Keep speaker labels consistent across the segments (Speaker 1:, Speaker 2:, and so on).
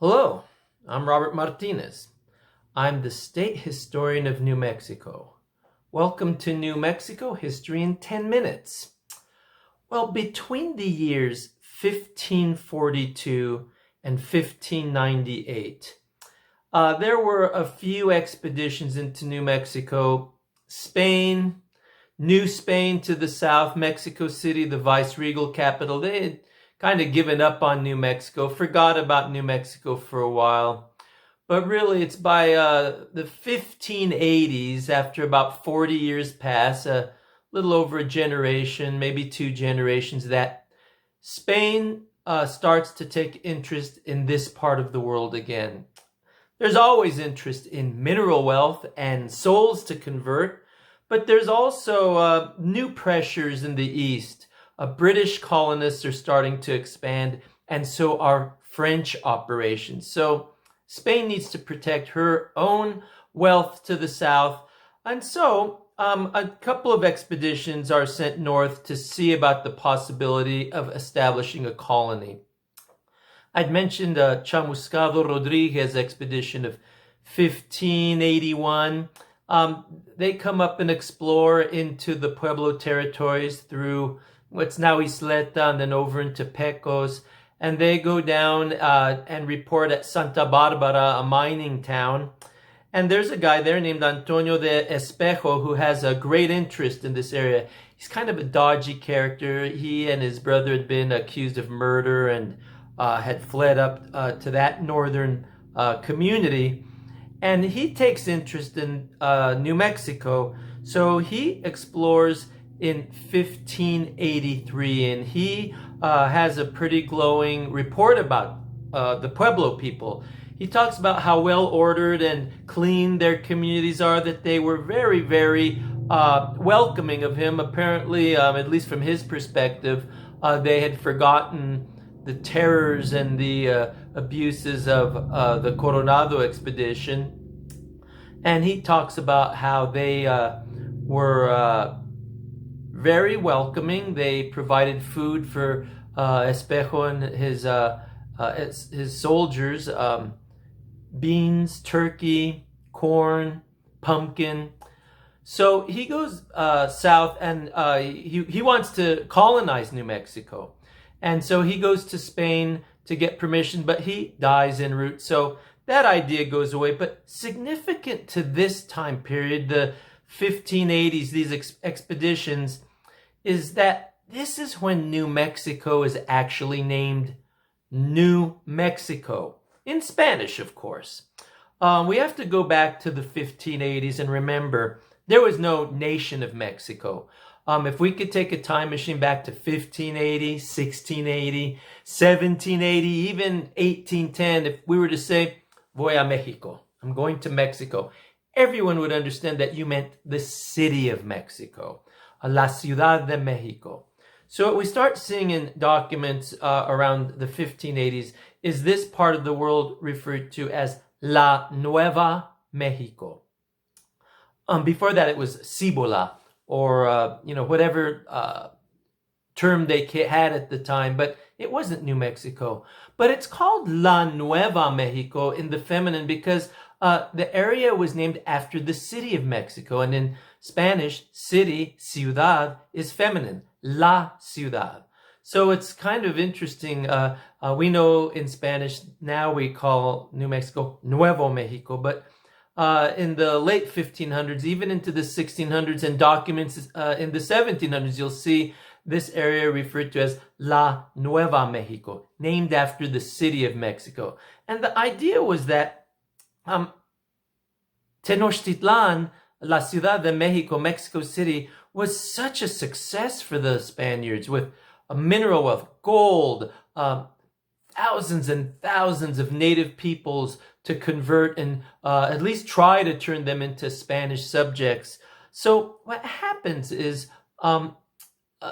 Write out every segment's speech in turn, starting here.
Speaker 1: Hello, I'm Robert Martinez. I'm the state historian of New Mexico. Welcome to New Mexico History in 10 minutes. Well, between the years 1542 and 1598, there were a few expeditions into New Mexico. Spain, New Spain to the south, Mexico City, the viceregal capital, they had kind of given up on New Mexico, forgot about New Mexico for a while. But really, it's by the 1580s, after about 40 years pass, a little over a generation, maybe 2 generations, that Spain starts to take interest in this part of the world again. There's always interest in mineral wealth and souls to convert, but there's also new pressures in the East. British colonists are starting to expand, and so are French operations. So Spain needs to protect her own wealth to the south, and so a couple of expeditions are sent north to see about the possibility of establishing a colony. I'd mentioned Chamuscado Rodriguez expedition of 1581. They come up and explore into the Pueblo territories through what's now Isleta and then over into Pecos. And they go down and report at Santa Barbara, a mining town. And there's a guy there named Antonio de Espejo who has a great interest in this area. He's kind of a dodgy character. He and his brother had been accused of murder and had fled up to that northern community. And he takes interest in New Mexico. So he explores in 1583, and he has a pretty glowing report about the Pueblo people. He talks about how well ordered and clean their communities are, that they were very, very welcoming of him. Apparently, at least from his perspective, they had forgotten the terrors and the abuses of the Coronado expedition. And he talks about how they were very welcoming. They provided food for Espejo and his soldiers, beans, turkey, corn, pumpkin. So he goes south, and he wants to colonize New Mexico. And so he goes to Spain to get permission, but he dies en route. So that idea goes away. But significant to this time period, the 1580s, these expeditions, is that this is when New Mexico is actually named New Mexico. In Spanish, of course. We have to go back to the 1580s and remember, there was no nation of Mexico. If we could take a time machine back to 1580, 1680, 1780, even 1810, if we were to say, voy a Mexico, I'm going to Mexico, everyone would understand that you meant the city of Mexico, la Ciudad de Mexico. So what we start seeing in documents around the 1580s is this part of the world referred to as La Nueva Mexico. Before that, it was Cibola, or whatever term they had at the time, but it wasn't New Mexico. But it's called La Nueva Mexico in the feminine because the area was named after the city of Mexico, and in Spanish, city, ciudad, is feminine, la ciudad. So it's kind of interesting. We know in Spanish now we call New Mexico Nuevo Mexico, but in the late 1500s, even into the 1600s, and documents in the 1700s, you'll see this area referred to as La Nueva Mexico, named after the city of Mexico. And the idea was that Tenochtitlan, La Ciudad de Mexico, Mexico City, was such a success for the Spaniards with mineral wealth, gold, thousands and thousands of native peoples to convert and at least try to turn them into Spanish subjects. So what happens is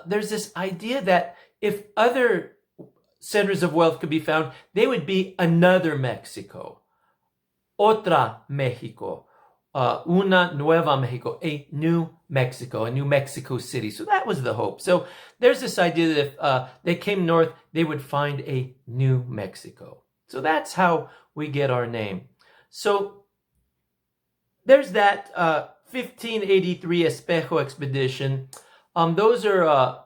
Speaker 1: there's this idea that if other centers of wealth could be found, they would be another Mexico, otra Mexico, una nueva Mexico, a new Mexico, a new Mexico City. So that was the hope. So there's this idea that if they came north, they would find a new Mexico. So that's how we get our name. So there's that 1583 Espejo expedition. Those are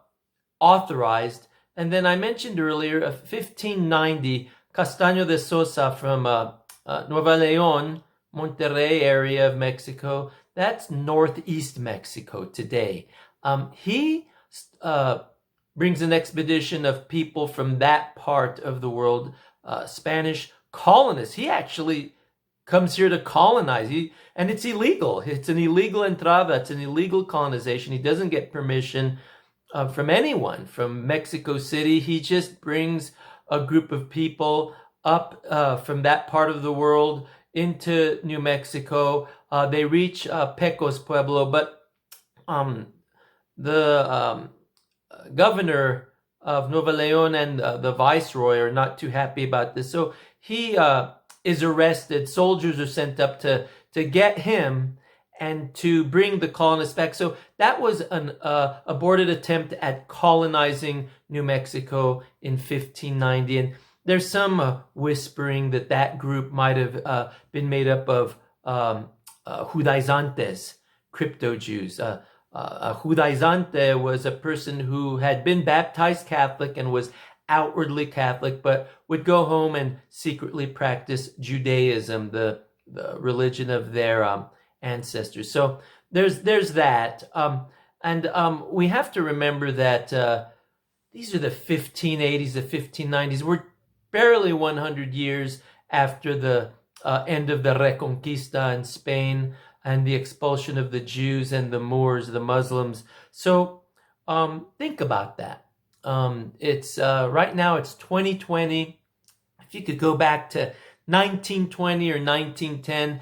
Speaker 1: authorized. And then I mentioned earlier, 1590, Castaño de Sosa from Nueva León, Monterrey area of Mexico. That's northeast Mexico today. He brings an expedition of people from that part of the world, Spanish colonists. He actually comes here to colonize. And it's illegal. It's an illegal entrada. It's an illegal colonization. He doesn't get permission from anyone from Mexico City. He just brings a group of people up from that part of the world into New Mexico. They reach Pecos Pueblo, but the governor of Nueva León and the viceroy are not too happy about this. So he is arrested. Soldiers are sent up to get him and to bring the colonists back. So that was an aborted attempt at colonizing New Mexico in 1590. And there's some whispering that group might have been made up of Judaizantes, crypto-Jews. A Judaizante was a person who had been baptized Catholic and was outwardly Catholic, but would go home and secretly practice Judaism, the religion of their ancestors. So there's that. And we have to remember that these are the 1580s, the 1590s. We're barely 100 years after the end of the Reconquista in Spain and the expulsion of the Jews and the Moors, the Muslims. So think about that. It's right now it's 2020. If you could go back to 1920 or 1910,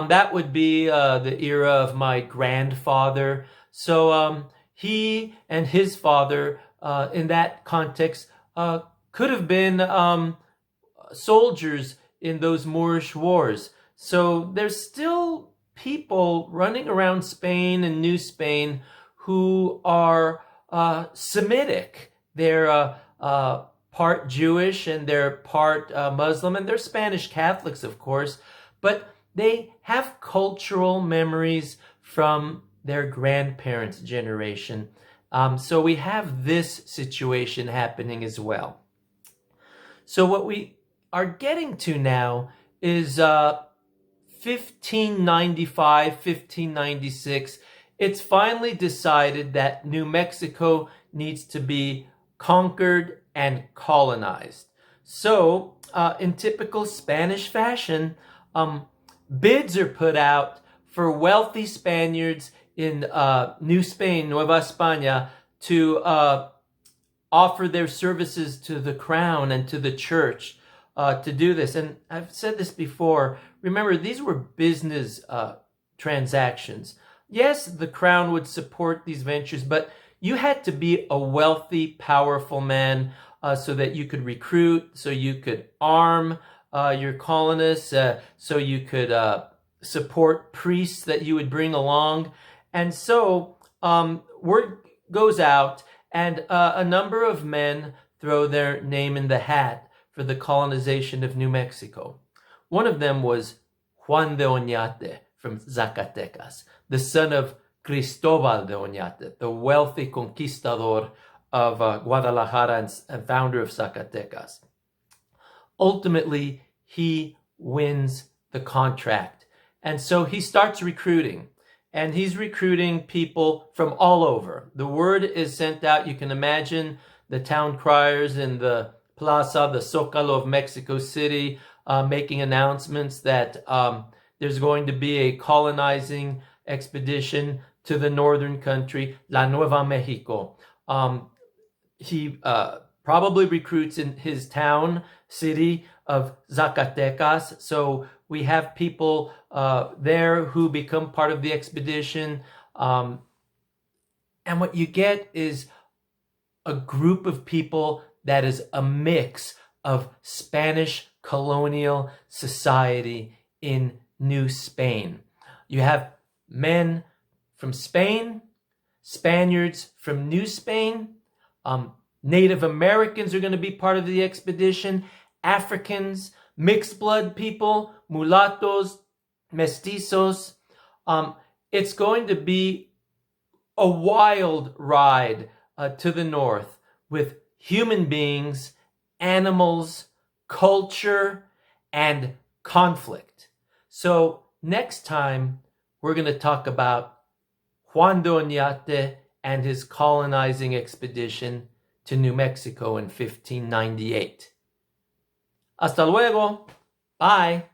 Speaker 1: that would be the era of my grandfather. So he and his father, in that context, could have been soldiers in those Moorish wars. So there's still people running around Spain and New Spain who are Semitic. They're part Jewish and they're part Muslim, and they're Spanish Catholics, of course, but they have cultural memories from their grandparents' generation. So we have this situation happening as well. So what we are getting to now is 1595, 1596. It's finally decided that New Mexico needs to be conquered and colonized. So in typical Spanish fashion, bids are put out for wealthy Spaniards in New Spain, Nueva España, to offer their services to the crown and to the church to do this. And I've said this before. Remember, these were business transactions. Yes, the crown would support these ventures, but you had to be a wealthy, powerful man so that you could recruit, so you could arm your colonists, so you could support priests that you would bring along. And so word goes out, and a number of men throw their name in the hat for the colonization of New Mexico. One of them was Juan de Onate from Zacatecas, the son of Cristobal de Onate, the wealthy conquistador of Guadalajara and founder of Zacatecas. Ultimately, he wins the contract. And so he starts recruiting. And he's recruiting people from all over. The word is sent out. You can imagine the town criers in the plaza, the Zócalo of Mexico City, making announcements that there's going to be a colonizing expedition to the northern country, La Nueva Mexico. He probably recruits in his town, city of Zacatecas. So we have people there who become part of the expedition. And what you get is a group of people that is a mix of Spanish colonial society in New Spain. You have men from Spain, Spaniards from New Spain, Native Americans are going to be part of the expedition, Africans, mixed blood people, mulattoes, mestizos. It's going to be a wild ride to the north with human beings, animals, culture, and conflict. So next time, we're going to talk about Juan de Onate and his colonizing expedition to New Mexico in 1598. Hasta luego. Bye.